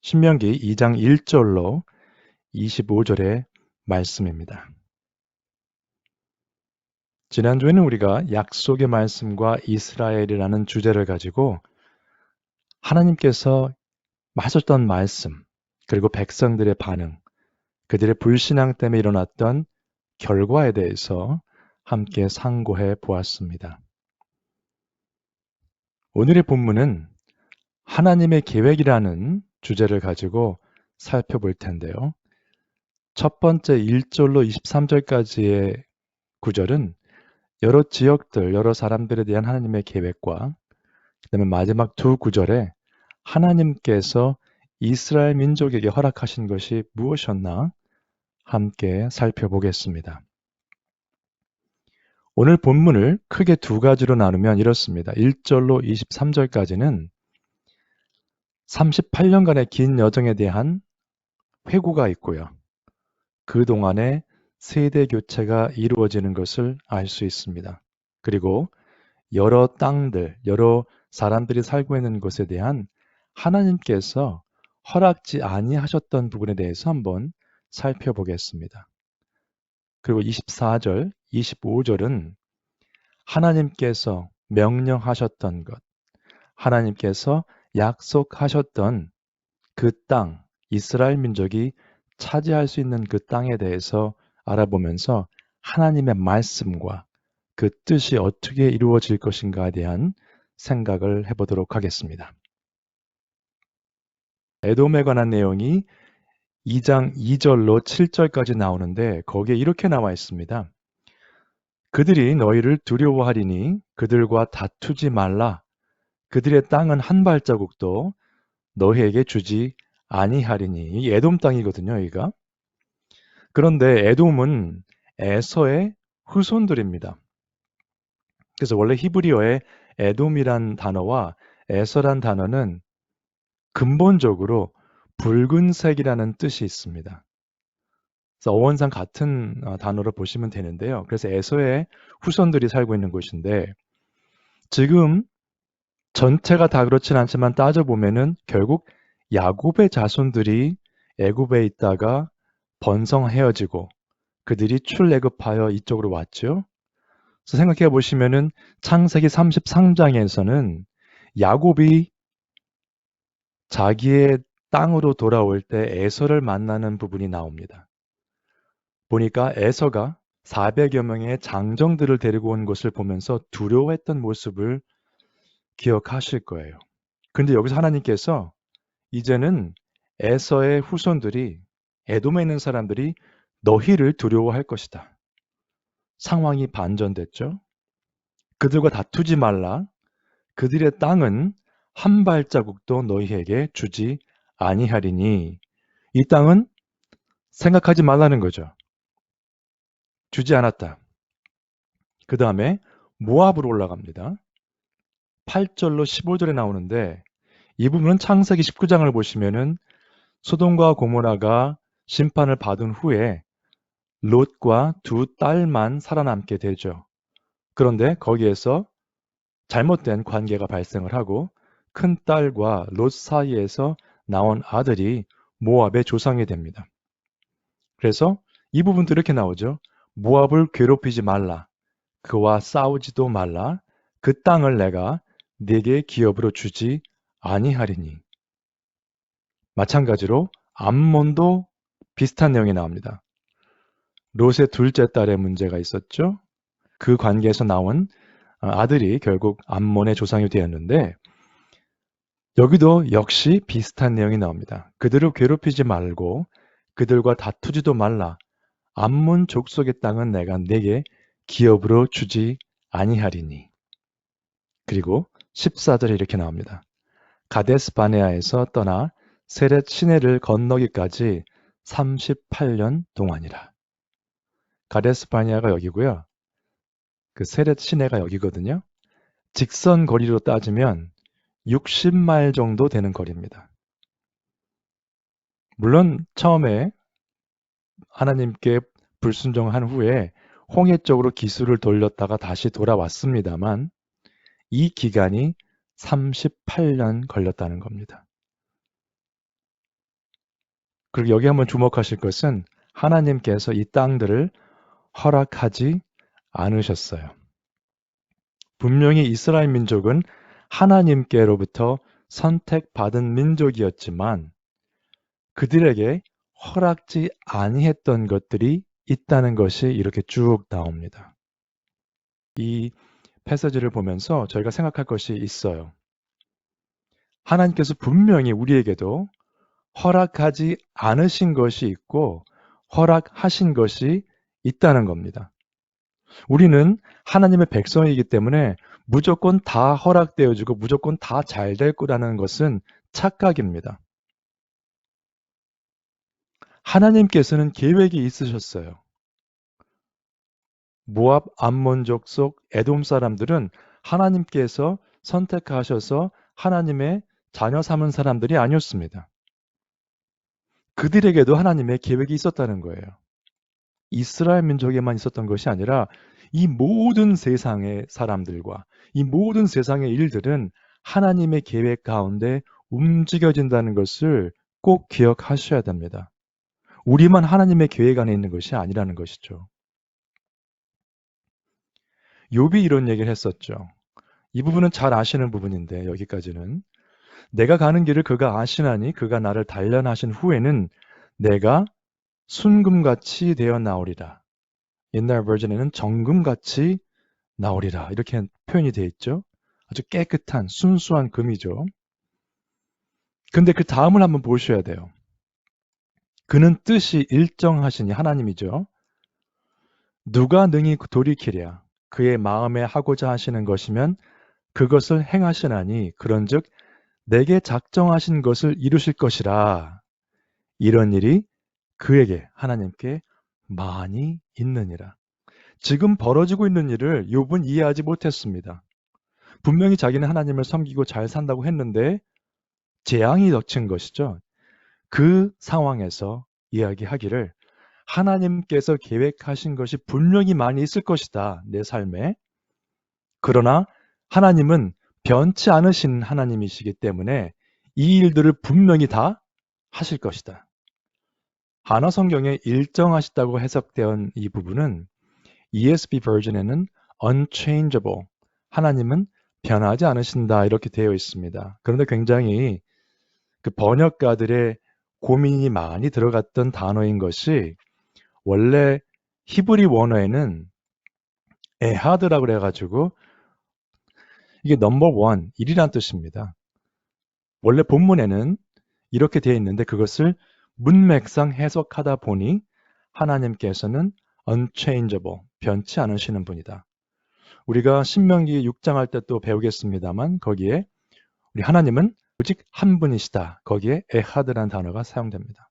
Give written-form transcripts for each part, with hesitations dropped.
신명기 2장 1절로 25절의 말씀입니다. 지난주에는 우리가 약속의 말씀과 이스라엘이라는 주제를 가지고 하나님께서 하셨던 말씀, 그리고 백성들의 반응, 그들의 불신앙 때문에 일어났던 결과에 대해서 함께 상고해 보았습니다. 오늘의 본문은 하나님의 계획이라는 주제를 가지고 살펴볼 텐데요. 첫 번째 1절로 23절까지의 구절은 여러 지역들, 여러 사람들에 대한 하나님의 계획과 그다음에 마지막 두 구절에 하나님께서 이스라엘 민족에게 허락하신 것이 무엇이었나 함께 살펴보겠습니다. 오늘 본문을 크게 두 가지로 나누면 이렇습니다. 1절로 23절까지는 38년간의 긴 여정에 대한 회고가 있고요. 그동안에 세대 교체가 이루어지는 것을 알 수 있습니다. 그리고 여러 땅들, 여러 사람들이 살고 있는 곳에 대한 하나님께서 허락지 아니하셨던 부분에 대해서 한번 살펴보겠습니다. 그리고 24절, 25절은 하나님께서 명령하셨던 것, 하나님께서 약속하셨던 그 땅, 이스라엘 민족이 차지할 수 있는 그 땅에 대해서 알아보면서 하나님의 말씀과 그 뜻이 어떻게 이루어질 것인가에 대한 생각을 해보도록 하겠습니다. 에돔에 관한 내용이 2장 2절로 7절까지 나오는데 거기에 이렇게 나와 있습니다. 그들이 너희를 두려워하리니 그들과 다투지 말라. 그들의 땅은 한 발자국도 너희에게 주지 아니하리니. 이 에돔 땅이거든요, 여기가. 그런데 에돔은 에서의 후손들입니다. 그래서 원래 히브리어에 에돔이란 단어와 에서란 단어는 근본적으로 붉은색이라는 뜻이 있습니다. 그래서 어원상 같은 단어로 보시면 되는데요. 그래서 에서의 후손들이 살고 있는 곳인데 지금 전체가 다 그렇진 않지만 따져보면은 결국 야곱의 자손들이 애굽에 있다가 번성해어지고 그들이 출애굽하여 이쪽으로 왔죠. 그래서 생각해 보시면은 창세기 33장에서는 야곱이 자기의 땅으로 돌아올 때 에서를 만나는 부분이 나옵니다. 보니까 에서가 400여 명의 장정들을 데리고 온 것을 보면서 두려워했던 모습을 기억하실 거예요. 근데 여기서 하나님께서 이제는 에서의 후손들이 에돔에 있는 사람들이 너희를 두려워할 것이다. 상황이 반전됐죠. 그들과 다투지 말라. 그들의 땅은 한 발자국도 너희에게 주지 아니하리니. 이 땅은 생각하지 말라는 거죠. 주지 않았다. 그 다음에 모압으로 올라갑니다. 8절로 15절에 나오는데 이 부분은 창세기 19장을 보시면은 소돔과 고모라가 심판을 받은 후에 롯과 두 딸만 살아남게 되죠. 그런데 거기에서 잘못된 관계가 발생을 하고 큰 딸과 롯 사이에서 나온 아들이 모압의 조상이 됩니다. 그래서 이 부분도 이렇게 나오죠. 모압을 괴롭히지 말라. 그와 싸우지도 말라. 그 땅을 내가 네게 기업으로 주지 아니하리니. 마찬가지로 암몬도 비슷한 내용이 나옵니다. 롯의 둘째 딸의 문제가 있었죠. 그 관계에서 나온 아들이 결국 암몬의 조상이 되었는데 여기도 역시 비슷한 내용이 나옵니다. 그들을 괴롭히지 말고 그들과 다투지도 말라. 암몬 족속의 땅은 내가 네게 기업으로 주지 아니하리니. 그리고 14절에 이렇게 나옵니다. 가데스 바네아에서 떠나 세렛 시내를 건너기까지 38년 동안이라. 가데스 바네아가 여기고요. 그 세렛 시내가 여기거든요. 직선 거리로 따지면 60마일 정도 되는 거리입니다. 물론 처음에 하나님께 불순종한 후에 홍해 쪽으로 기술을 돌렸다가 다시 돌아왔습니다만 이 기간이 38년 걸렸다는 겁니다. 그리고 여기 한번 주목하실 것은 하나님께서 이 땅들을 허락하지 않으셨어요. 분명히 이스라엘 민족은 하나님께로부터 선택받은 민족이었지만 그들에게 허락지 아니했던 것들이 있다는 것이 이렇게 쭉 나옵니다. 이 패서지를 보면서 저희가 생각할 것이 있어요. 하나님께서 분명히 우리에게도 허락하지 않으신 것이 있고 허락하신 것이 있다는 겁니다. 우리는 하나님의 백성이기 때문에 무조건 다 허락되어지고 무조건 다 잘 될 거라는 것은 착각입니다. 하나님께서는 계획이 있으셨어요. 모압 암몬족 속 에돔 사람들은 하나님께서 선택하셔서 하나님의 자녀 삼은 사람들이 아니었습니다. 그들에게도 하나님의 계획이 있었다는 거예요. 이스라엘 민족에만 있었던 것이 아니라 이 모든 세상의 사람들과 이 모든 세상의 일들은 하나님의 계획 가운데 움직여진다는 것을 꼭 기억하셔야 됩니다. 우리만 하나님의 계획 안에 있는 것이 아니라는 것이죠. 욥이 이런 얘기를 했었죠. 이 부분은 잘 아시는 부분인데 여기까지는 내가 가는 길을 그가 아시나니 그가 나를 단련하신 후에는 내가 순금같이 되어 나오리라. 옛날 버전에는 정금같이 나오리라. 이렇게 표현이 되어 있죠. 아주 깨끗한 순수한 금이죠. 근데 그 다음을 한번 보셔야 돼요. 그는 뜻이 일정하시니 하나님이죠. 누가 능히 돌이키랴. 그의 마음에 하고자 하시는 것이면 그것을 행하시나니 그런즉 내게 작정하신 것을 이루실 것이라. 이런 일이 그에게 하나님께 많이 있느니라. 지금 벌어지고 있는 일을 욥은 이해하지 못했습니다. 분명히 자기는 하나님을 섬기고 잘 산다고 했는데 재앙이 덮친 것이죠. 그 상황에서 이야기하기를 하나님께서 계획하신 것이 분명히 많이 있을 것이다. 내 삶에. 그러나 하나님은 변치 않으신 하나님이시기 때문에 이 일들을 분명히 다 하실 것이다. 한어 성경에 일정하시다고 해석된 이 부분은 ESV 버전에는 unchangeable, 하나님은 변하지 않으신다 이렇게 되어 있습니다. 그런데 굉장히 그 번역가들의 고민이 많이 들어갔던 단어인 것이 원래 히브리 원어에는 에하드라고 그래가지고 이게 넘버 원, 1이란 뜻입니다. 원래 본문에는 이렇게 되어 있는데 그것을 문맥상 해석하다 보니 하나님께서는 unchangeable, 변치 않으시는 분이다. 우리가 신명기 6장 할 때 또 배우겠습니다만 거기에 우리 하나님은 오직 한 분이시다. 거기에 에하드라는 단어가 사용됩니다.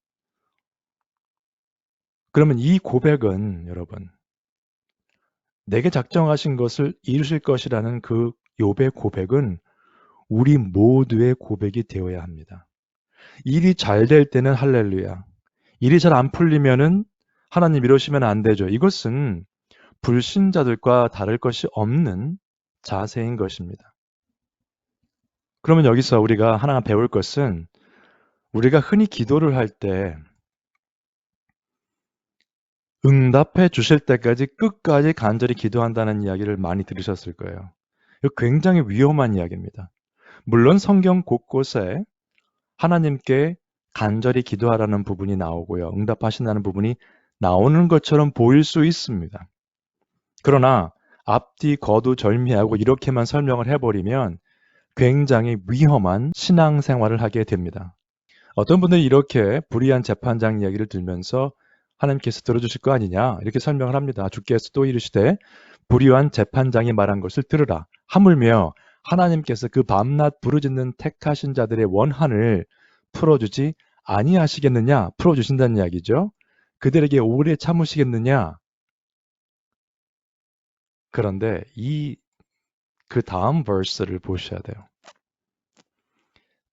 그러면 이 고백은 여러분 내게 작정하신 것을 이루실 것이라는 그 욥의 고백은 우리 모두의 고백이 되어야 합니다. 일이 잘 될 때는 할렐루야. 일이 잘 안 풀리면은 하나님 이러시면 안 되죠. 이것은 불신자들과 다를 것이 없는 자세인 것입니다. 그러면 여기서 우리가 하나 배울 것은 우리가 흔히 기도를 할 때 응답해 주실 때까지 끝까지 간절히 기도한다는 이야기를 많이 들으셨을 거예요. 이거 굉장히 위험한 이야기입니다. 물론 성경 곳곳에 하나님께 간절히 기도하라는 부분이 나오고요. 응답하신다는 부분이 나오는 것처럼 보일 수 있습니다. 그러나 앞뒤 거두절미하고 이렇게만 설명을 해버리면 굉장히 위험한 신앙생활을 하게 됩니다. 어떤 분들이 이렇게 불의한 재판장 이야기를 들면서 하나님께서 들어주실 거 아니냐 이렇게 설명을 합니다. 주께서 또 이르시되 불의한 재판장이 말한 것을 들으라. 하물며 하나님께서 그 밤낮 부르짖는 택하신 자들의 원한을 풀어주지 아니하시겠느냐? 풀어주신다는 이야기죠. 그들에게 오래 참으시겠느냐? 그런데 그 다음 verse를 보셔야 돼요.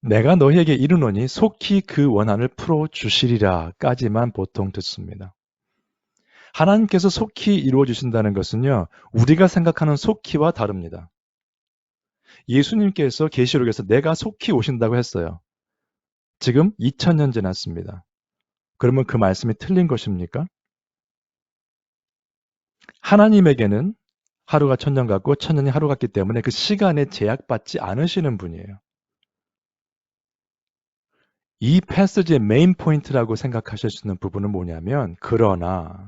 내가 너희에게 이르노니 속히 그 원한을 풀어주시리라까지만 보통 듣습니다. 하나님께서 속히 이루어주신다는 것은요. 우리가 생각하는 속히와 다릅니다. 예수님께서 계시록에서 내가 속히 오신다고 했어요. 지금 2000년 지났습니다. 그러면 그 말씀이 틀린 것입니까? 하나님에게는 하루가 천년 같고 천년이 하루 같기 때문에 그 시간에 제약받지 않으시는 분이에요. 이 패스지의 메인 포인트라고 생각하실 수 있는 부분은 뭐냐면, 그러나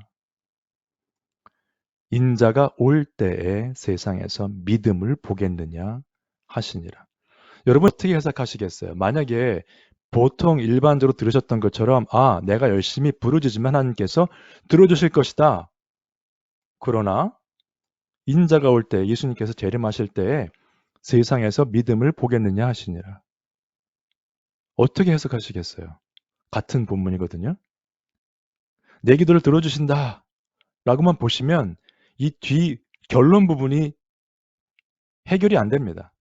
인자가 올 때에 세상에서 믿음을 보겠느냐 하시니라. 여러분 어떻게 해석하시겠어요? 만약에 보통 일반적으로 들으셨던 것처럼 내가 열심히 부르짖으면 하나님께서 들어주실 것이다. 그러나 인자가 올 때, 예수님께서 재림하실 때에 세상에서 믿음을 보겠느냐 하시니라. 어떻게 해석하시겠어요? 같은 본문이거든요. 내 기도를 들어주신다 라고만 보시면 이 뒤 결론 부분이 해결이 안 됩니다.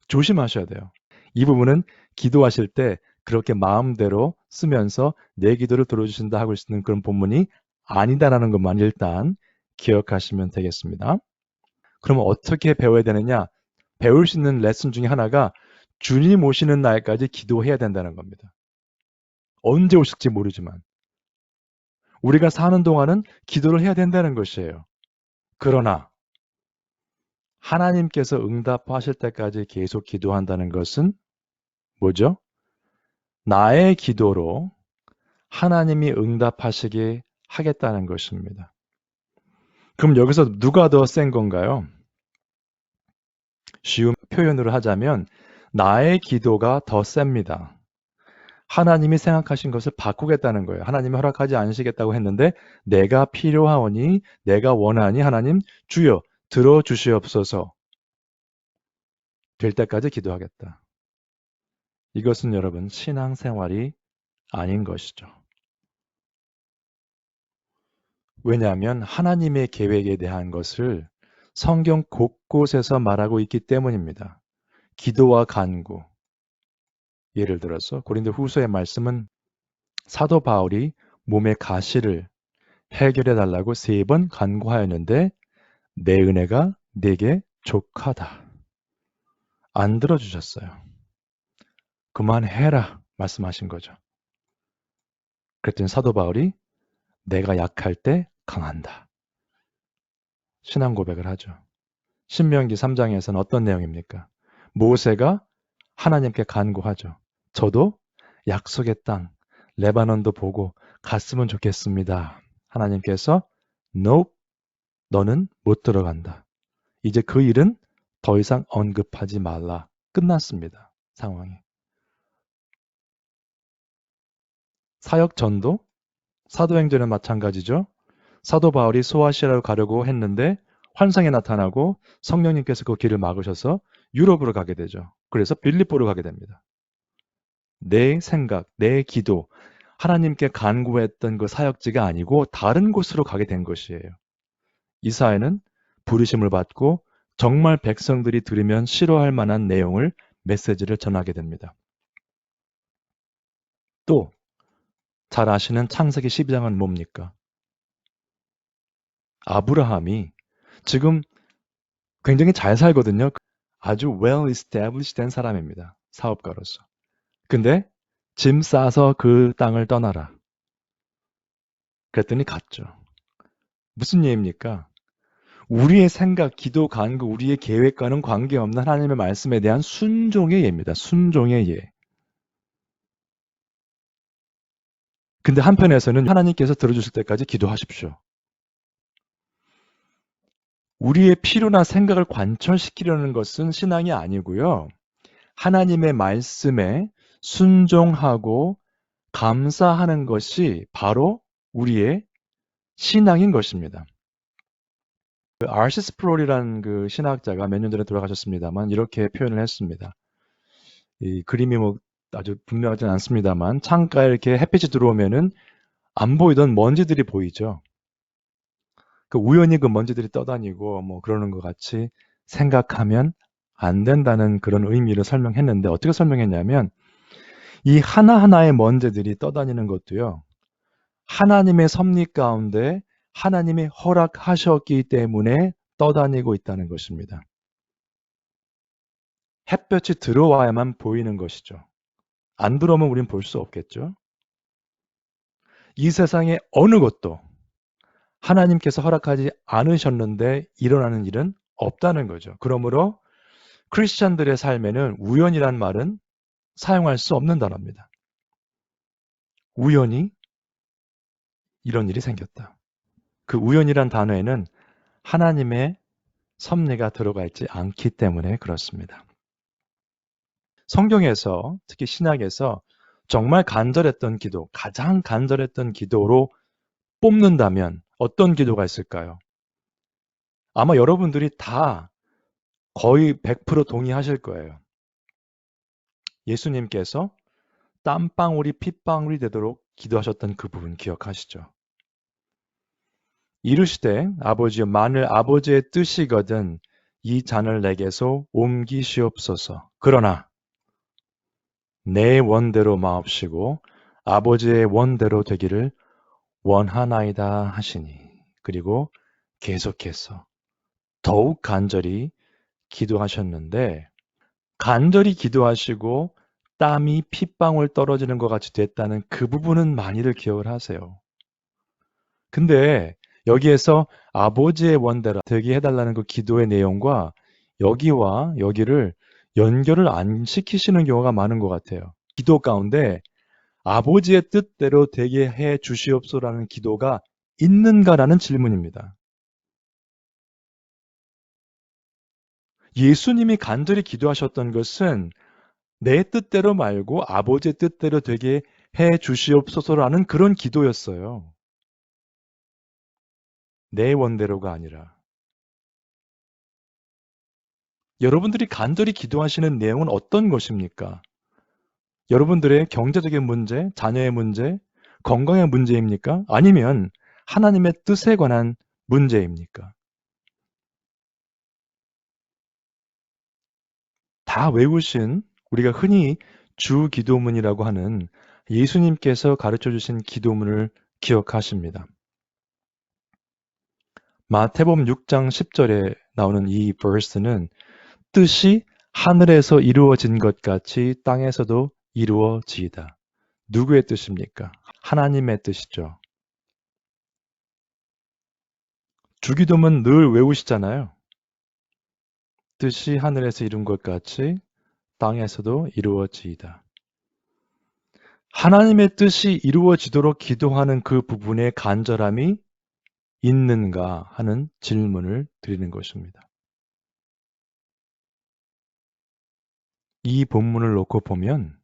조심하셔야 돼요. 이 부분은 기도하실 때 그렇게 마음대로 쓰면서 내 기도를 들어주신다 하고 있는 그런 본문이 아니다라는 것만 일단 기억하시면 되겠습니다. 그러면 어떻게 배워야 되느냐? 배울 수 있는 레슨 중에 하나가 주님 오시는 날까지 기도해야 된다는 겁니다. 언제 오실지 모르지만 우리가 사는 동안은 기도를 해야 된다는 것이에요. 그러나 하나님께서 응답하실 때까지 계속 기도한다는 것은 뭐죠? 나의 기도로 하나님이 응답하시게 하겠다는 것입니다. 그럼 여기서 누가 더 센 건가요? 쉬운 표현으로 하자면 나의 기도가 더 셉니다. 하나님이 생각하신 것을 바꾸겠다는 거예요. 하나님이 허락하지 않으시겠다고 했는데 내가 필요하오니 내가 원하니 하나님 주여 들어주시옵소서 될 때까지 기도하겠다. 이것은 여러분 신앙생활이 아닌 것이죠. 왜냐하면 하나님의 계획에 대한 것을 성경 곳곳에서 말하고 있기 때문입니다. 기도와 간구. 예를 들어서 고린도 후서의 말씀은 사도 바울이 몸의 가시를 해결해 달라고 3번 간구하였는데 내 은혜가 네게 족하다. 안 들어주셨어요. 그만해라 말씀하신 거죠. 그랬더니 사도 바울이 내가 약할 때 강한다. 신앙 고백을 하죠. 신명기 3장에서는 어떤 내용입니까? 모세가 하나님께 간구하죠. 저도 약속의 땅, 레바논도 보고 갔으면 좋겠습니다. 하나님께서 No, 너는 못 들어간다. 이제 그 일은 더 이상 언급하지 말라. 끝났습니다. 상황이. 사역 전도, 사도행전은 마찬가지죠. 사도 바울이 소아시아로 가려고 했는데 환상이 나타나고 성령님께서 그 길을 막으셔서 유럽으로 가게 되죠. 그래서 빌립보로 가게 됩니다. 내 생각, 내 기도, 하나님께 간구했던 그 사역지가 아니고 다른 곳으로 가게 된 것이에요. 이사야는 부르심을 받고 정말 백성들이 들으면 싫어할 만한 내용을 메시지를 전하게 됩니다. 또 잘 아시는 창세기 12장은 뭡니까? 아브라함이 지금 굉장히 잘 살거든요. 아주 well established 된 사람입니다. 사업가로서. 근데 짐 싸서 그 땅을 떠나라. 그랬더니 갔죠. 무슨 예입니까? 우리의 생각, 기도, 간구, 우리의 계획과는 관계없는 하나님의 말씀에 대한 순종의 예입니다. 순종의 예. 근데 한편에서는 하나님께서 들어주실 때까지 기도하십시오. 우리의 필요나 생각을 관철시키려는 것은 신앙이 아니고요. 하나님의 말씀에 순종하고 감사하는 것이 바로 우리의 신앙인 것입니다. R.C. 스프롤이라는 그 신학자가 몇 년 전에 돌아가셨습니다만 이렇게 표현을 했습니다. 이 그림이 뭐 아주 분명하진 않습니다만 창가에 이렇게 햇빛이 들어오면은 안 보이던 먼지들이 보이죠. 그 우연히 그 먼지들이 떠다니고 뭐 그러는 것 같이 생각하면 안 된다는 그런 의미를 설명했는데 어떻게 설명했냐면 이 하나하나의 먼지들이 떠다니는 것도요. 하나님의 섭리 가운데 하나님이 허락하셨기 때문에 떠다니고 있다는 것입니다. 햇볕이 들어와야만 보이는 것이죠. 안 들어오면 우린 볼 수 없겠죠. 이 세상의 어느 것도 하나님께서 허락하지 않으셨는데 일어나는 일은 없다는 거죠. 그러므로 크리스찬들의 삶에는 우연이란 말은 사용할 수 없는 단어입니다. 우연히 이런 일이 생겼다. 그 우연이란 단어에는 하나님의 섭리가 들어가 있지 않기 때문에 그렇습니다. 성경에서, 특히 신약에서 정말 간절했던 기도, 가장 간절했던 기도로 뽑는다면 어떤 기도가 있을까요? 아마 여러분들이 다 거의 100% 동의하실 거예요. 예수님께서 땀방울이 핏방울이 되도록 기도하셨던 그 부분 기억하시죠? 이르시되 아버지여 만일 아버지의 뜻이거든 이 잔을 내게서 옮기시옵소서. 그러나 내 원대로 마옵시고 아버지의 원대로 되기를 원하나이다 하시니. 그리고 계속해서 더욱 간절히 기도하셨는데 간절히 기도하시고 땀이 핏방울 떨어지는 것 같이 됐다는 그 부분은 많이들 기억을 하세요. 근데 여기에서 아버지의 원대로 되게 해달라는 그 기도의 내용과 여기와 여기를 연결을 안 시키시는 경우가 많은 것 같아요. 기도 가운데 아버지의 뜻대로 되게 해 주시옵소라는 기도가 있는가라는 질문입니다. 예수님이 간절히 기도하셨던 것은 내 뜻대로 말고 아버지의 뜻대로 되게 해 주시옵소서라는 그런 기도였어요. 내 원대로가 아니라. 여러분들이 간절히 기도하시는 내용은 어떤 것입니까? 여러분들의 경제적인 문제, 자녀의 문제, 건강의 문제입니까? 아니면 하나님의 뜻에 관한 문제입니까? 다 외우신 우리가 흔히 주 기도문이라고 하는 예수님께서 가르쳐 주신 기도문을 기억하십니다. 마태복음 6장 10절에 나오는 이 verse는 뜻이 하늘에서 이루어진 것 같이 땅에서도 이루어지이다. 누구의 뜻입니까? 하나님의 뜻이죠. 주기도문 늘 외우시잖아요. 뜻이 하늘에서 이룬 것 같이 땅에서도 이루어지이다. 하나님의 뜻이 이루어지도록 기도하는 그 부분에 간절함이 있는가 하는 질문을 드리는 것입니다. 이 본문을 놓고 보면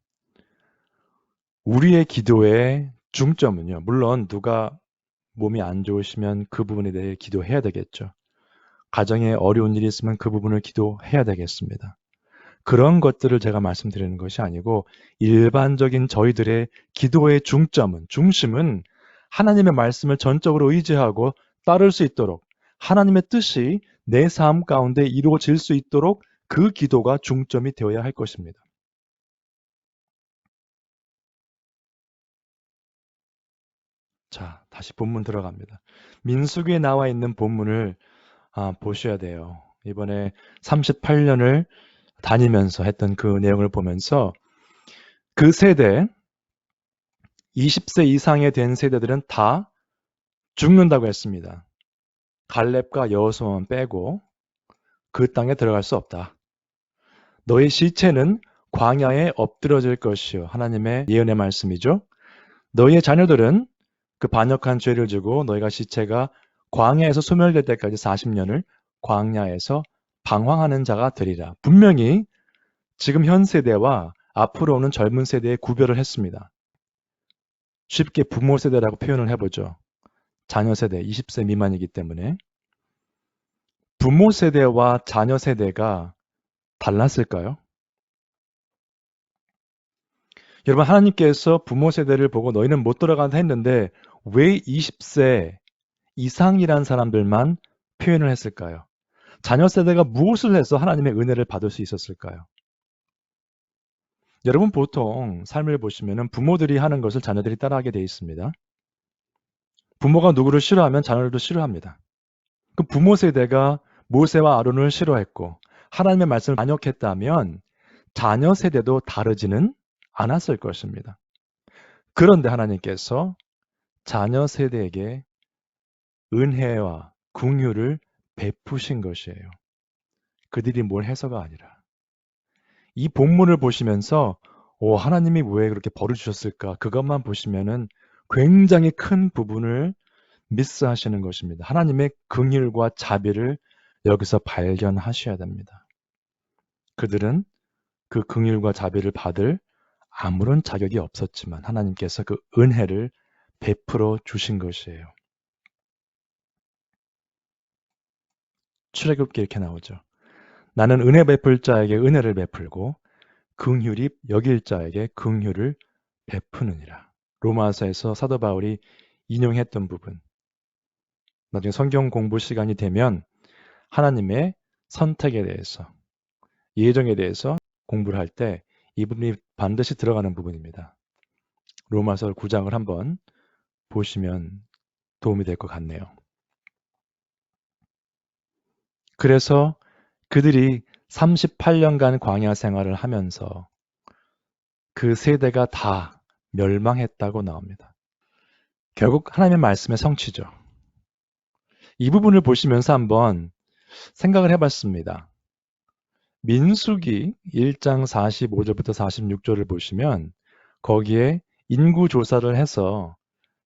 우리의 기도의 중점은요. 물론 누가 몸이 안 좋으시면 그 부분에 대해 기도해야 되겠죠. 가정에 어려운 일이 있으면 그 부분을 기도해야 되겠습니다. 그런 것들을 제가 말씀드리는 것이 아니고 일반적인 저희들의 기도의 중심은 하나님의 말씀을 전적으로 의지하고 따를 수 있도록 하나님의 뜻이 내 삶 가운데 이루어질 수 있도록 그 기도가 중점이 되어야 할 것입니다. 자, 다시 본문 들어갑니다. 민수기에 나와 있는 본문을 보셔야 돼요. 이번에 38년을 다니면서 했던 그 내용을 보면서 그 세대, 20세 이상에 된 세대들은 다 죽는다고 했습니다. 갈렙과 여호수아만 빼고 그 땅에 들어갈 수 없다. 너의 시체는 광야에 엎드러질 것이요. 하나님의 예언의 말씀이죠. 너희의 자녀들은 그 반역한 죄를 지고 너희가 시체가 광야에서 소멸될 때까지 40년을 광야에서 방황하는 자가 되리라. 분명히 지금 현 세대와 앞으로 오는 젊은 세대의 구별을 했습니다. 쉽게 부모 세대라고 표현을 해보죠. 자녀 세대, 20세 미만이기 때문에. 부모 세대와 자녀 세대가 달랐을까요? 여러분, 하나님께서 부모 세대를 보고 너희는 못 들어간다 했는데 왜 20세 이상이란 사람들만 표현을 했을까요? 자녀 세대가 무엇을 해서 하나님의 은혜를 받을 수 있었을까요? 여러분, 보통 삶을 보시면 부모들이 하는 것을 자녀들이 따라하게 되어 있습니다. 부모가 누구를 싫어하면 자녀들도 싫어합니다. 그 부모 세대가 모세와 아론을 싫어했고 하나님의 말씀을 반역했다면 자녀 세대도 다르지는 않았을 것입니다. 그런데 하나님께서 자녀 세대에게 은혜와 긍휼을 베푸신 것이에요. 그들이 뭘 해서가 아니라. 이 본문을 보시면서 하나님이 왜 그렇게 벌을 주셨을까? 그것만 보시면은 굉장히 큰 부분을 미스하시는 것입니다. 하나님의 긍휼과 자비를 여기서 발견하셔야 됩니다. 그들은 그 긍휼과 자비를 받을 아무런 자격이 없었지만 하나님께서 그 은혜를 베풀어 주신 것이에요. 출애굽기 이렇게 나오죠. 나는 은혜 베풀 자에게 은혜를 베풀고 긍휼히 여길 자에게 긍휼을 베푸느니라. 로마서에서 사도 바울이 인용했던 부분. 나중에 성경 공부 시간이 되면 하나님의 선택에 대해서, 예정에 대해서 공부를 할 때 이 부분이 반드시 들어가는 부분입니다. 로마서 9장을 한번 보시면 도움이 될 것 같네요. 그래서 그들이 38년간 광야 생활을 하면서 그 세대가 다 멸망했다고 나옵니다. 결국 하나님의 말씀의 성취죠. 이 부분을 보시면서 한번 생각을 해봤습니다. 민수기 1장 45절부터 46절을 보시면 거기에 인구 조사를 해서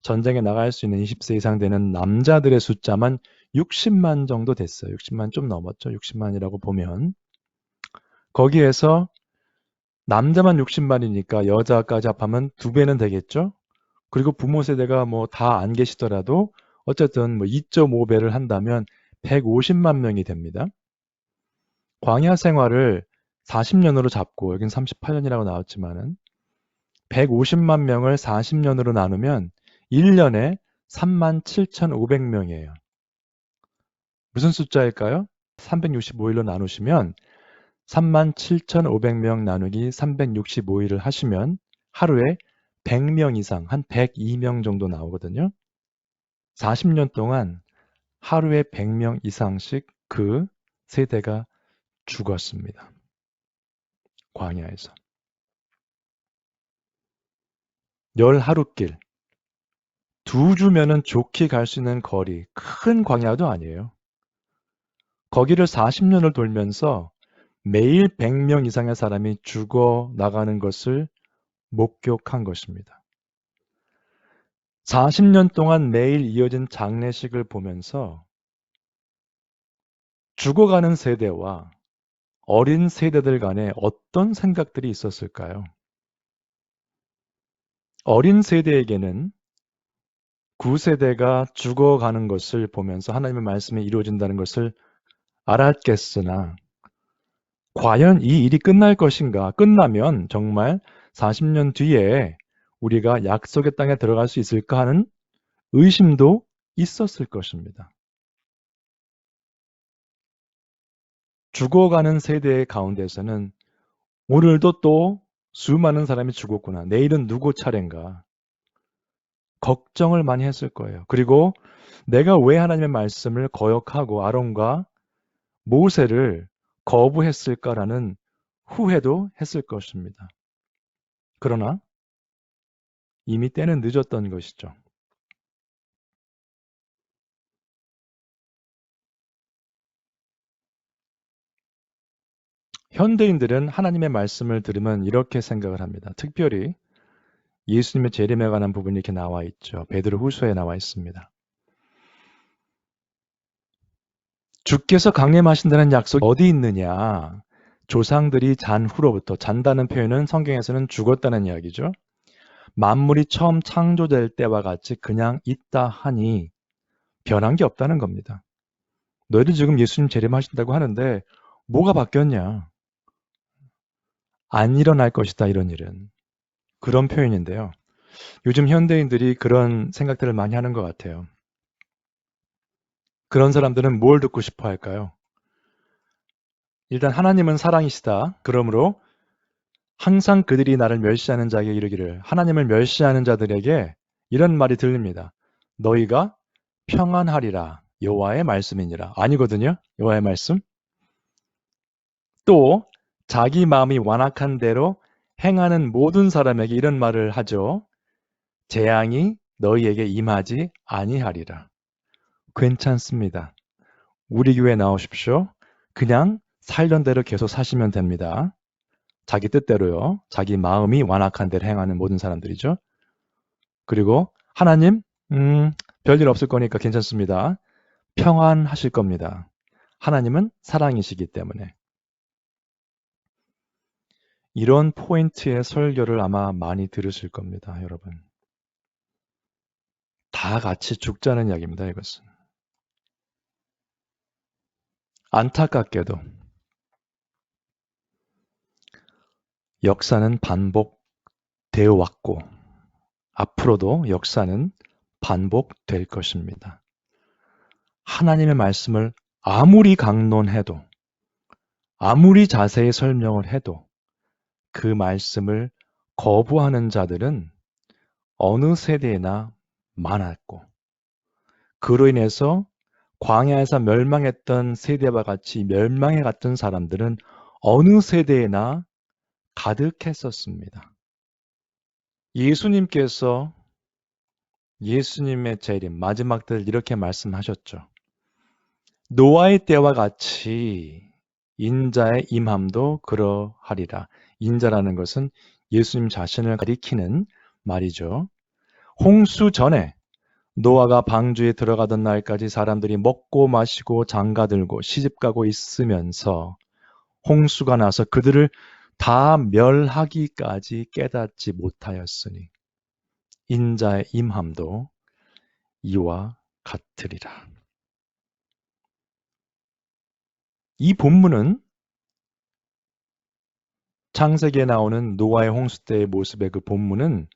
전쟁에 나갈 수 있는 20세 이상 되는 남자들의 숫자만 60만 정도 됐어요. 60만 좀 넘었죠. 60만이라고 보면 거기에서 남자만 60만이니까 여자까지 합하면 2배는 되겠죠. 그리고 부모 세대가 뭐 다 안 계시더라도 어쨌든 뭐 2.5배를 한다면 150만 명이 됩니다. 광야 생활을 40년으로 잡고 여긴 38년이라고 나왔지만은 150만 명을 40년으로 나누면 1년에 37,500명이에요. 무슨 숫자일까요? 365일로 나누시면 37,500명 나누기 365일을 하시면 하루에 100명 이상, 한 102명 정도 나오거든요. 40년 동안 하루에 100명 이상씩 그 세대가 죽었습니다. 광야에서. 10하루길. 2주면은 좋게 갈 수 있는 거리, 큰 광야도 아니에요. 거기를 40년을 돌면서 매일 100명 이상의 사람이 죽어 나가는 것을 목격한 것입니다. 40년 동안 매일 이어진 장례식을 보면서 죽어가는 세대와 어린 세대들 간에 어떤 생각들이 있었을까요? 어린 세대에게는 구세대가 죽어가는 것을 보면서 하나님의 말씀이 이루어진다는 것을 알았겠으나 과연 이 일이 끝날 것인가? 끝나면 정말 40년 뒤에 우리가 약속의 땅에 들어갈 수 있을까 하는 의심도 있었을 것입니다. 죽어가는 세대 가운데서는 오늘도 또 수많은 사람이 죽었구나. 내일은 누구 차례인가? 걱정을 많이 했을 거예요. 그리고 내가 왜 하나님의 말씀을 거역하고 아론과 모세를 거부했을까라는 후회도 했을 것입니다. 그러나 이미 때는 늦었던 것이죠. 현대인들은 하나님의 말씀을 들으면 이렇게 생각을 합니다. 특별히 예수님의 재림에 관한 부분이 이렇게 나와 있죠. 베드로후서에 나와 있습니다. 주께서 강림하신다는 약속이 어디 있느냐? 조상들이 잔 후로부터, 잔다는 표현은 성경에서는 죽었다는 이야기죠. 만물이 처음 창조될 때와 같이 그냥 있다 하니 변한 게 없다는 겁니다. 너희들 지금 예수님 재림하신다고 하는데 뭐가 바뀌었냐? 안 일어날 것이다, 이런 일은. 그런 표현인데요. 요즘 현대인들이 그런 생각들을 많이 하는 것 같아요. 그런 사람들은 뭘 듣고 싶어 할까요? 일단 하나님은 사랑이시다. 그러므로 항상 그들이 나를 멸시하는 자에게 이르기를, 하나님을 멸시하는 자들에게 이런 말이 들립니다. 너희가 평안하리라. 여호와의 말씀이니라. 아니거든요. 여호와의 말씀. 또 자기 마음이 완악한 대로 행하는 모든 사람에게 이런 말을 하죠. 재앙이 너희에게 임하지 아니하리라. 괜찮습니다. 우리 교회 나오십시오. 그냥 살던 대로 계속 사시면 됩니다. 자기 뜻대로요. 자기 마음이 완악한 대로 행하는 모든 사람들이죠. 그리고 하나님, 별일 없을 거니까 괜찮습니다. 평안하실 겁니다. 하나님은 사랑이시기 때문에. 이런 포인트의 설교를 아마 많이 들으실 겁니다, 여러분. 다 같이 죽자는 이야기입니다, 이것은. 안타깝게도 역사는 반복되어 왔고 앞으로도 역사는 반복될 것입니다. 하나님의 말씀을 아무리 강론해도 아무리 자세히 설명을 해도 그 말씀을 거부하는 자들은 어느 세대에나 많았고 그로 인해서 광야에서 멸망했던 세대와 같이 멸망해 갔던 사람들은 어느 세대에나 가득했었습니다. 예수님께서 예수님의 재림, 마지막 때 이렇게 말씀하셨죠. 노아의 때와 같이 인자의 임함도 그러하리라. 인자라는 것은 예수님 자신을 가리키는 말이죠. 홍수 전에 노아가 방주에 들어가던 날까지 사람들이 먹고 마시고 장가들고 시집가고 있으면서 홍수가 나서 그들을 다 멸하기까지 깨닫지 못하였으니 인자의 임함도 이와 같으리라. 이 본문은 창세기에 나오는 노아의 홍수 때의 모습의 그 본문은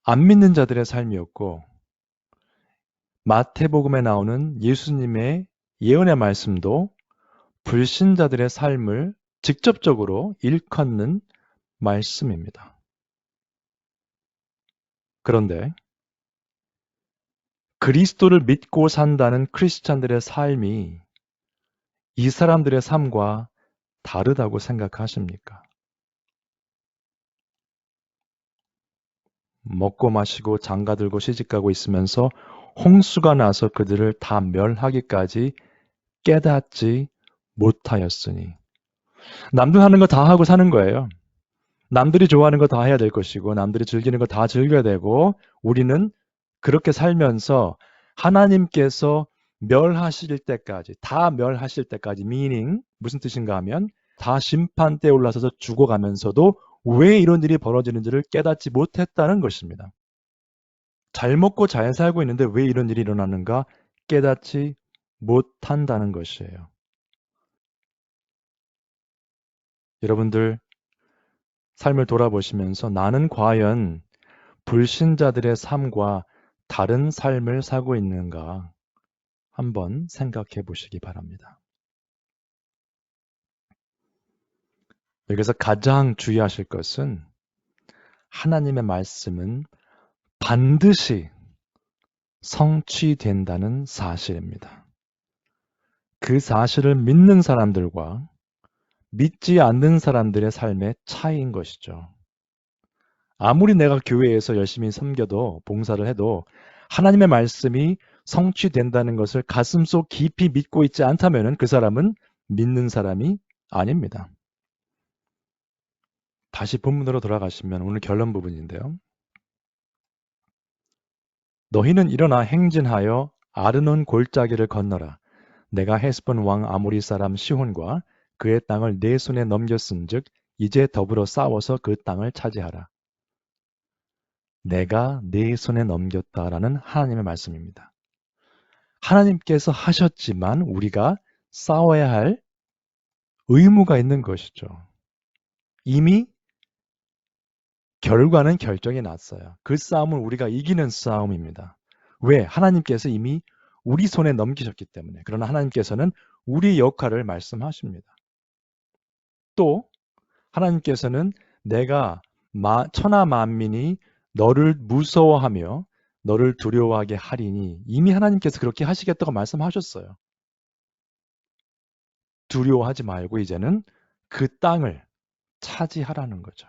안 믿는 자들의 삶이었고 마태복음에 나오는 예수님의 예언의 말씀도 불신자들의 삶을 직접적으로 일컫는 말씀입니다. 그런데 그리스도를 믿고 산다는 크리스찬들의 삶이 이 사람들의 삶과 다르다고 생각하십니까? 먹고 마시고 장가들고 시집가고 있으면서 홍수가 나서 그들을 다 멸하기까지 깨닫지 못하였으니 남들 하는 거 다 하고 사는 거예요. 남들이 좋아하는 거 다 해야 될 것이고 남들이 즐기는 거 다 즐겨야 되고 우리는 그렇게 살면서 하나님께서 멸하실 때까지 다 멸하실 때까지 meaning 무슨 뜻인가 하면 다 심판대에 올라서서 죽어가면서도 왜 이런 일이 벌어지는지를 깨닫지 못했다는 것입니다. 잘 먹고 잘 살고 있는데 왜 이런 일이 일어나는가 깨닫지 못한다는 것이에요. 여러분들 삶을 돌아보시면서 나는 과연 불신자들의 삶과 다른 삶을 살고 있는가 한번 생각해 보시기 바랍니다. 여기서 가장 주의하실 것은 하나님의 말씀은 반드시 성취된다는 사실입니다. 그 사실을 믿는 사람들과 믿지 않는 사람들의 삶의 차이인 것이죠. 아무리 내가 교회에서 열심히 섬겨도 봉사를 해도 하나님의 말씀이 성취된다는 것을 가슴속 깊이 믿고 있지 않다면 그 사람은 믿는 사람이 아닙니다. 다시 본문으로 돌아가시면 오늘 결론 부분인데요. 너희는 일어나 행진하여 아르논 골짜기를 건너라. 내가 헤스본 왕 아모리 사람 시혼과 그의 땅을 내 손에 넘겼은즉 이제 더불어 싸워서 그 땅을 차지하라. 내가 내 손에 넘겼다라는 하나님의 말씀입니다. 하나님께서 하셨지만 우리가 싸워야 할 의무가 있는 것이죠. 이미 결과는 결정이 났어요. 그 싸움은 우리가 이기는 싸움입니다. 왜? 하나님께서 이미 우리 손에 넘기셨기 때문에. 그러나 하나님께서는 우리 역할을 말씀하십니다. 또 하나님께서는 내가 천하 만민이 너를 무서워하며 너를 두려워하게 하리니 이미 하나님께서 그렇게 하시겠다고 말씀하셨어요. 두려워하지 말고 이제는 그 땅을 차지하라는 거죠.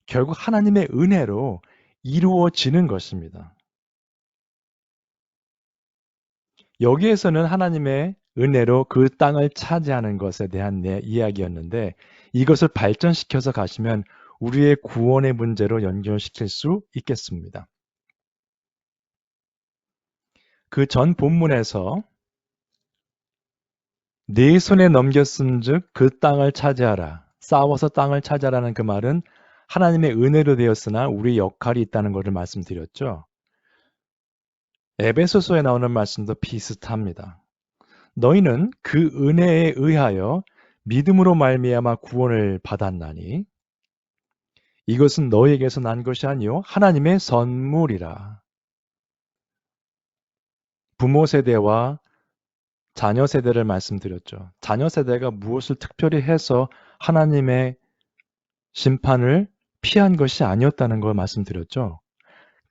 결국 하나님의 은혜로 이루어지는 것입니다. 여기에서는 하나님의 은혜로 그 땅을 차지하는 것에 대한 이야기였는데 이것을 발전시켜서 가시면 우리의 구원의 문제로 연결시킬 수 있겠습니다. 그 전 본문에서 네 손에 넘겼음즉 그 땅을 차지하라. 싸워서 땅을 차지하라는 그 말은 하나님의 은혜로 되었으나 우리 역할이 있다는 것을 말씀드렸죠. 에베소서에 나오는 말씀도 비슷합니다. 너희는 그 은혜에 의하여 믿음으로 말미암아 구원을 받았나니 이것은 너희에게서 난 것이 아니요 하나님의 선물이라. 부모 세대와 자녀 세대를 말씀드렸죠. 자녀 세대가 무엇을 특별히 해서 하나님의 심판을 피한 것이 아니었다는 걸 말씀드렸죠.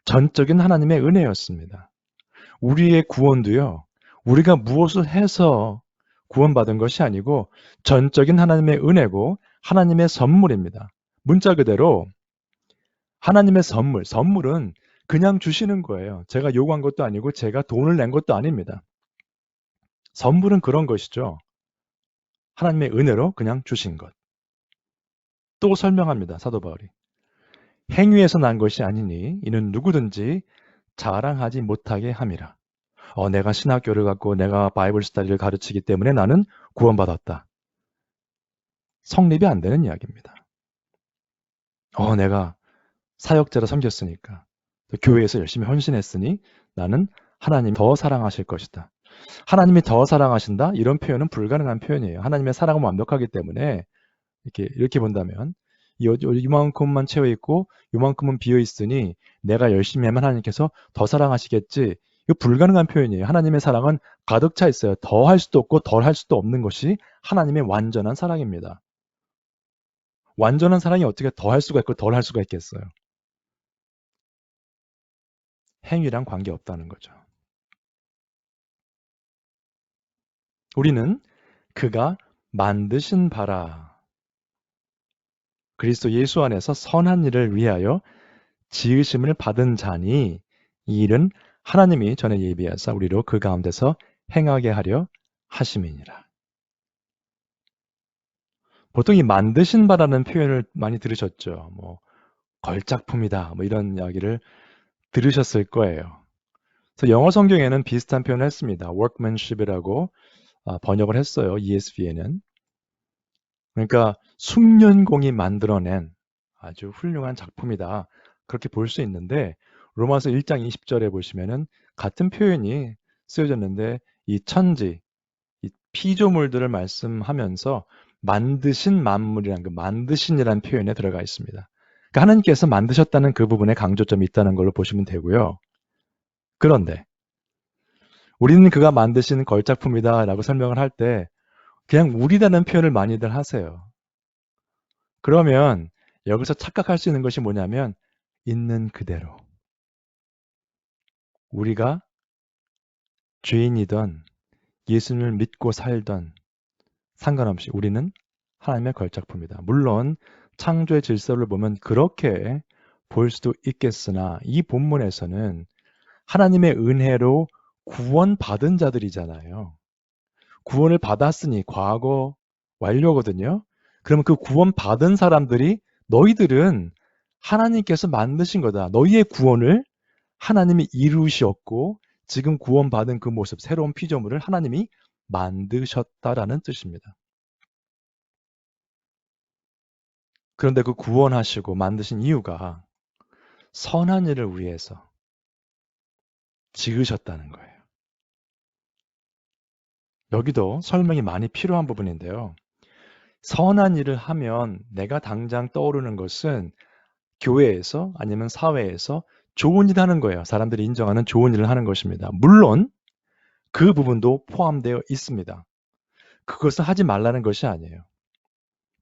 전적인 하나님의 은혜였습니다. 우리의 구원도요. 우리가 무엇을 해서 구원받은 것이 아니고 전적인 하나님의 은혜고 하나님의 선물입니다. 문자 그대로 하나님의 선물, 선물은 그냥 주시는 거예요. 제가 요구한 것도 아니고 제가 돈을 낸 것도 아닙니다. 선물은 그런 것이죠. 하나님의 은혜로 그냥 주신 것. 또 설명합니다. 사도 바울이. 행위에서 난 것이 아니니 이는 누구든지 자랑하지 못하게 함이라. 내가 신학교를 갖고 내가 바이블 스터디를 가르치기 때문에 나는 구원받았다. 성립이 안 되는 이야기입니다. 내가 사역자로 섬겼으니까 또 교회에서 열심히 헌신했으니 나는 하나님 더 사랑하실 것이다. 하나님이 더 사랑하신다? 이런 표현은 불가능한 표현이에요. 하나님의 사랑은 완벽하기 때문에 이렇게 본다면 이만큼만 채워 있고 이만큼은 비어 있으니 내가 열심히 하면 하나님께서 더 사랑하시겠지. 이거 불가능한 표현이에요. 하나님의 사랑은 가득 차 있어요. 더 할 수도 없고 덜 할 수도 없는 것이 하나님의 완전한 사랑입니다. 완전한 사랑이 어떻게 더 할 수가 있고 덜 할 수가 있겠어요? 행위랑 관계없다는 거죠. 우리는 그가 만드신 바라 그리스도 예수 안에서 선한 일을 위하여 지으심을 받은 자니 이 일은 하나님이 전에 예비하사 우리로 그 가운데서 행하게 하려 하심이니라. 보통 이 만드신 바라는 표현을 많이 들으셨죠. 걸작품이다. 이런 이야기를 들으셨을 거예요. 그래서 영어 성경에는 비슷한 표현을 했습니다. workmanship이라고 번역을 했어요. ESV에는. 그러니까 숙련공이 만들어낸 아주 훌륭한 작품이다. 그렇게 볼 수 있는데 로마서 1장 20절에 보시면은 같은 표현이 쓰여졌는데 이 천지, 이 피조물들을 말씀하면서 만드신 만물이란 그 만드신이라는 표현에 들어가 있습니다. 그러니까 하나님께서 만드셨다는 그 부분에 강조점이 있다는 걸로 보시면 되고요. 그런데 우리는 그가 만드신 걸작품이다라고 설명을 할 때 그냥 우리라는 표현을 많이들 하세요. 그러면 여기서 착각할 수 있는 것이 뭐냐면 있는 그대로 우리가 죄인이던 예수님을 믿고 살던 상관없이 우리는 하나님의 걸작품이다. 물론 창조의 질서를 보면 그렇게 볼 수도 있겠으나 이 본문에서는 하나님의 은혜로 구원받은 자들이잖아요. 구원을 받았으니 과거 완료거든요. 그러면 그 구원받은 사람들이 너희들은 하나님께서 만드신 거다. 너희의 구원을 하나님이 이루셨고 지금 구원받은 그 모습, 새로운 피조물을 하나님이 만드셨다라는 뜻입니다. 그런데 그 구원하시고 만드신 이유가 선한 일을 위해서 지으셨다는 거예요. 여기도 설명이 많이 필요한 부분인데요. 선한 일을 하면 내가 당장 떠오르는 것은 교회에서 아니면 사회에서 좋은 일 하는 거예요. 사람들이 인정하는 좋은 일을 하는 것입니다. 물론 그 부분도 포함되어 있습니다. 그것을 하지 말라는 것이 아니에요.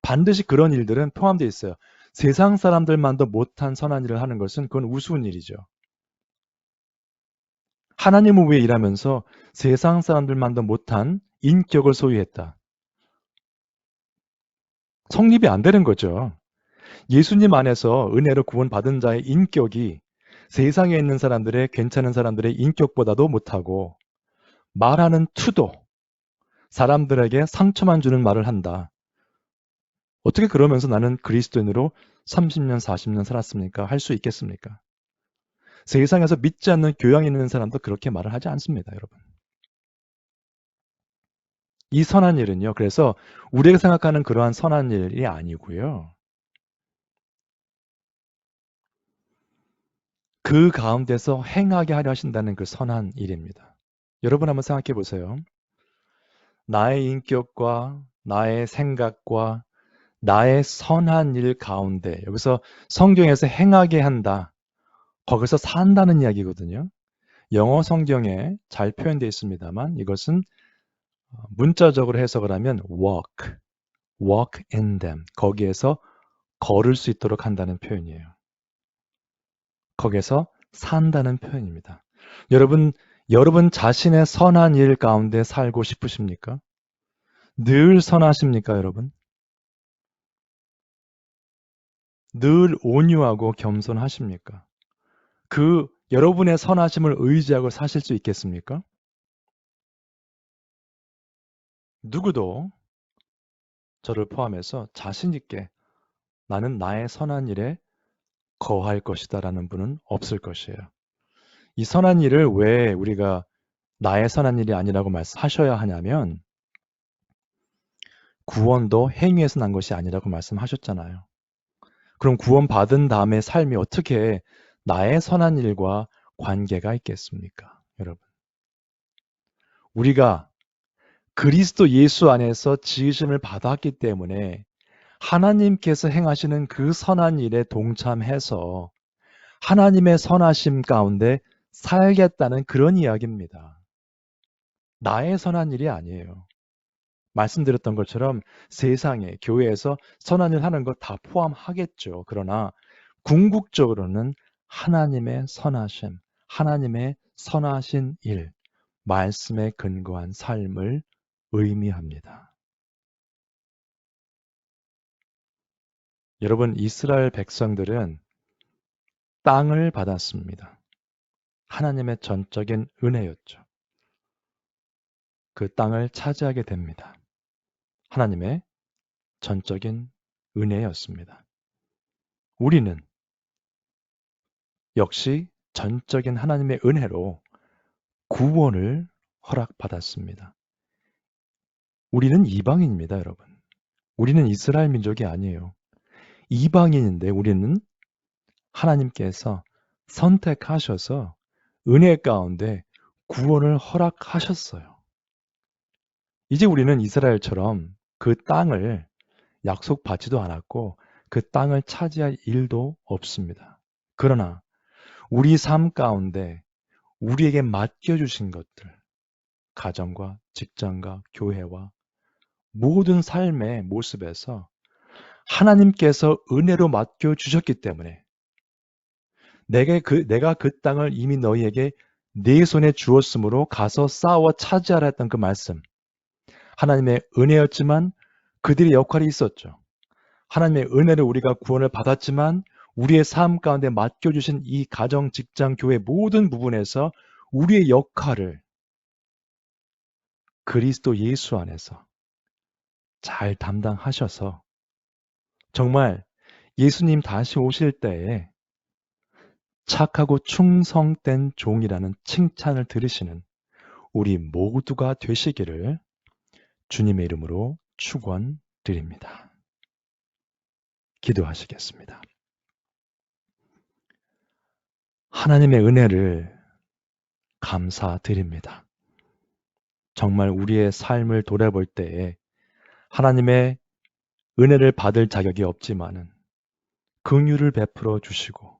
반드시 그런 일들은 포함되어 있어요. 세상 사람들만도 못한 선한 일을 하는 것은 그건 우스운 일이죠. 하나님을 위해 일하면서 세상 사람들만도 못한 인격을 소유했다. 성립이 안 되는 거죠. 예수님 안에서 은혜로 구원받은 자의 인격이 세상에 있는 사람들의 괜찮은 사람들의 인격보다도 못하고 말하는 투도 사람들에게 상처만 주는 말을 한다. 어떻게 그러면서 나는 그리스도인으로 30년, 40년 살았습니까? 할 수 있겠습니까? 세상에서 믿지 않는 교양 있는 사람도 그렇게 말을 하지 않습니다, 여러분. 이 선한 일은요, 그래서 우리가 생각하는 그러한 선한 일이 아니고요. 그 가운데서 행하게 하려 하신다는 그 선한 일입니다. 여러분 한번 생각해 보세요. 나의 인격과 나의 생각과 나의 선한 일 가운데 여기서 성경에서 행하게 한다. 거기서 산다는 이야기거든요. 영어 성경에 잘 표현되어 있습니다만 이것은 문자적으로 해석을 하면 walk in them. 거기에서 걸을 수 있도록 한다는 표현이에요. 거기에서 산다는 표현입니다. 여러분 자신의 선한 일 가운데 살고 싶으십니까? 늘 선하십니까, 여러분? 늘 온유하고 겸손하십니까? 그 여러분의 선하심을 의지하고 사실 수 있겠습니까? 누구도 저를 포함해서 자신 있게 나는 나의 선한 일에 거할 것이다 라는 분은 없을 것이에요. 이 선한 일을 왜 우리가 나의 선한 일이 아니라고 말씀하셔야 하냐면 구원도 행위에서 난 것이 아니라고 말씀하셨잖아요. 그럼 구원받은 다음에 삶이 어떻게 나의 선한 일과 관계가 있겠습니까? 여러분. 우리가 그리스도 예수 안에서 지으심을 받았기 때문에 하나님께서 행하시는 그 선한 일에 동참해서 하나님의 선하심 가운데 살겠다는 그런 이야기입니다. 나의 선한 일이 아니에요. 말씀드렸던 것처럼 세상에 교회에서 선한 일 하는 거 다 포함하겠죠. 그러나 궁극적으로는 하나님의 선하심, 하나님의 선하신 일, 말씀에 근거한 삶을 의미합니다. 여러분, 이스라엘 백성들은 땅을 받았습니다. 하나님의 전적인 은혜였죠. 그 땅을 차지하게 됩니다. 하나님의 전적인 은혜였습니다. 우리는 역시 전적인 하나님의 은혜로 구원을 허락받았습니다. 우리는 이방인입니다, 여러분. 우리는 이스라엘 민족이 아니에요. 이방인인데 우리는 하나님께서 선택하셔서 은혜 가운데 구원을 허락하셨어요. 이제 우리는 이스라엘처럼 그 땅을 약속받지도 않았고 그 땅을 차지할 일도 없습니다. 그러나 우리 삶 가운데 우리에게 맡겨주신 것들, 가정과 직장과 교회와 모든 삶의 모습에서 하나님께서 은혜로 맡겨주셨기 때문에 내가 그 땅을 이미 너희에게 내 손에 주었으므로 가서 싸워 차지하라 했던 그 말씀. 하나님의 은혜였지만 그들의 역할이 있었죠. 하나님의 은혜를 우리가 구원을 받았지만 우리의 삶 가운데 맡겨주신 이 가정, 직장, 교회 모든 부분에서 우리의 역할을 그리스도 예수 안에서 잘 담당하셔서 정말 예수님 다시 오실 때에 착하고 충성된 종이라는 칭찬을 들으시는 우리 모두가 되시기를 주님의 이름으로 축원드립니다. 기도하시겠습니다. 하나님의 은혜를 감사드립니다. 정말 우리의 삶을 돌아볼 때에 하나님의 은혜를 받을 자격이 없지만은 긍휼을 베풀어 주시고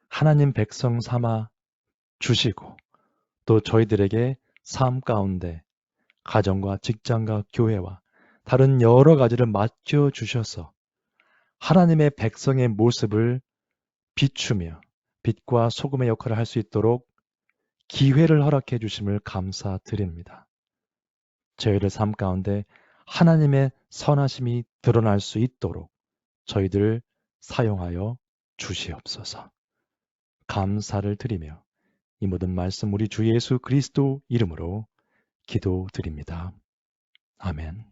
하나님 백성 삼아 주시고 또 저희들에게 삶 가운데 가정과 직장과 교회와 다른 여러 가지를 맡겨 주셔서 하나님의 백성의 모습을 비추며 빛과 소금의 역할을 할 수 있도록 기회를 허락해 주심을 감사드립니다. 저희를 삶 가운데 하나님의 선하심이 드러날 수 있도록 저희들 사용하여 주시옵소서. 감사를 드리며 이 모든 말씀 우리 주 예수 그리스도 이름으로 기도드립니다. 아멘.